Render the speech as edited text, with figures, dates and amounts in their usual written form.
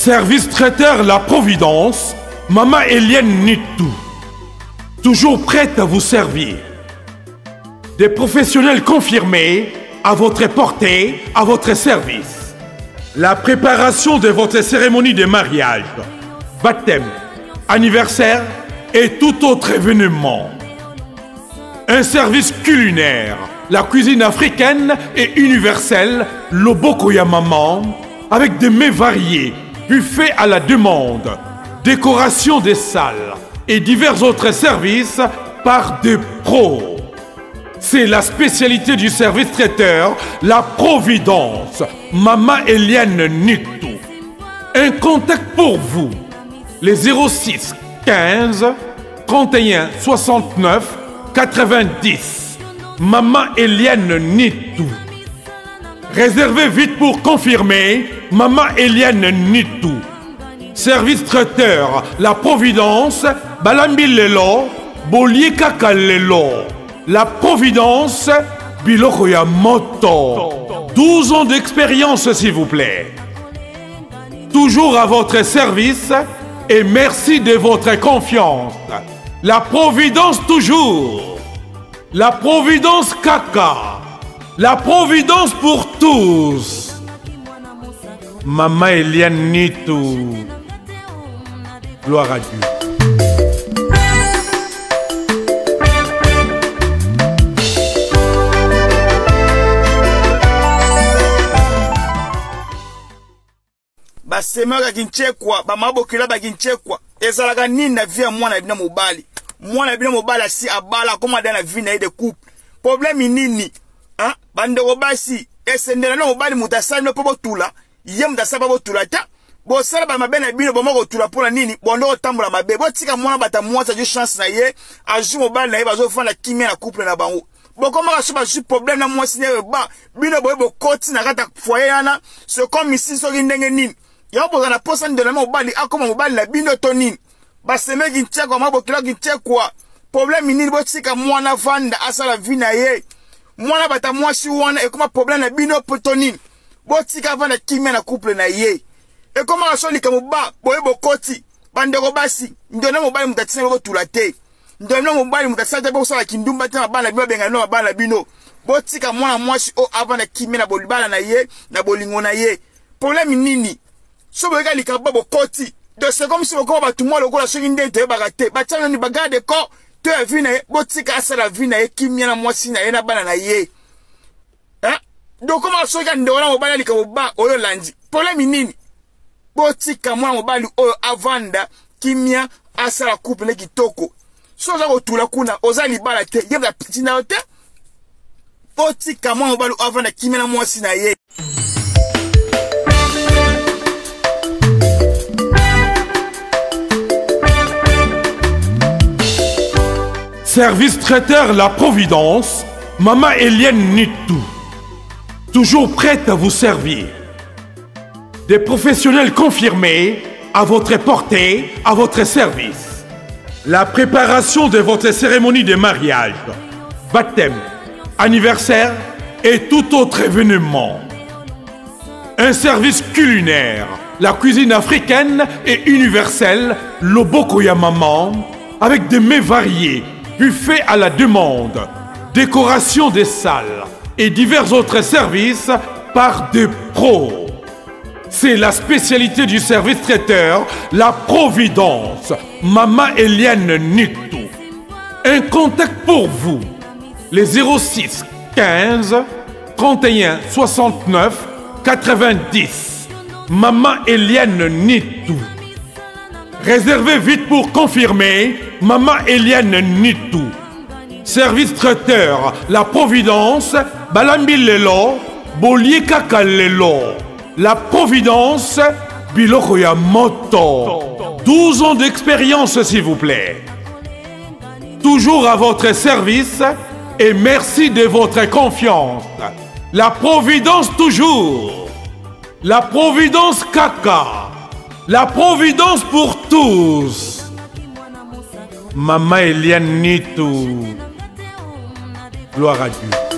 Service traiteur La Providence, Maman Eliane Nitou. Toujours prête à vous servir. Des professionnels confirmés, à votre portée, à votre service. La préparation de votre cérémonie de mariage, baptême, anniversaire et tout autre événement. Un service culinaire, la cuisine africaine et universelle, Loboko ya Maman, avec des mets variés, buffet à la demande, décoration des salles et divers autres services par des pros. C'est la spécialité du service traiteur, La Providence, Maman Eliane Nitou. Un contact pour vous, les 06 15 31 69 90. Maman Eliane Nitou. Réservez vite pour confirmer, Maman Eliane Nitou. Service traiteur, La Providence, Balambi Lelo, Bolier Kaka Lelo. La Providence, Biloko ya Moto. 12 ans d'expérience, s'il vous plaît. Toujours à votre service et merci de votre confiance. La Providence toujours. La Providence Kaka. La Providence pour tous. Maman Eliane Nitou. Gloire à Dieu. Basema bakinchekwa bamabokela bakinchekwa ezalaka nini na vie mwana bina mobali asi abala koma dana vie na de couple problème nini hein bandeko basi esendela na mobali mutasali no pobotula ye mutasaba botula ta bosala ba mabena bino bomoko tula pona nini bondo otambola mabe botika mwana bata mwasa jo chance na ye aju mobali na ye bazofana kimia na couple na bango bokoma ka soba ju problème na mwasi ne ba bino boyebo koti na kata foyer yana c'est comme ici so ndenge nini yabo kana posa ndela mobali akoma mobali na bino to nini baseme kinchekwa mabokela kinchekwa problème nini botika mwana vanda asala vie na ye mwana bata mwasi wana ekoma problème na bino poto nini botika vanda kimia na couple na ye ekoma kasoli kamuba boyebo koti bandeko basi ndona mobali mutatina botula te ndona mobali mutasata bosala kindumba te na bana bino benga no bana bino botika mwana mwasi o avanda kimia na bolibala na ye na bolingo na ye problème nini so boyeka likaba bokoti de c'est comme si bokoma batumwa lokola soki ndente bagate bachana ni bagade ko to ya vie na ye botika asala vie na ye kimia na mwasi na ye na bana na ye hein donc comment soki ndona mobali likaba ba oyo landi problème nini botika mwana mobali oyo avanda kimia asala couple ne kitoko so za kotula kuna oza libala te yeba pitina te botika mwana mobali avanda kimia na mwasi na ye. Service traiteur La Providence, Maman Eliane Nitou. Toujours prête à vous servir. Des professionnels confirmés, à votre portée, à votre service. La préparation de votre cérémonie de mariage, baptême, anniversaire et tout autre événement. Un service culinaire, la cuisine africaine et universelle, Loboko ya Maman, avec des mets variés, buffet à la demande, décoration des salles et divers autres services par des pros. C'est la spécialité du service traiteur, La Providence, Maman Eliane Nitou. Un contact pour vous, les 06 15 31 69 90. Maman Eliane Nitou. Réservez vite pour confirmer, Maman Eliane Nitou. Service traiteur, La Providence, Balambi Lelo, Bolier Kaka Lelo. La Providence, Biloko ya Moto. 12 ans d'expérience, s'il vous plaît. Toujours à votre service et merci de votre confiance. La Providence toujours. La Providence Kaka. La Providence pour tous. Maman Eliane Nitou. Gloire à Dieu.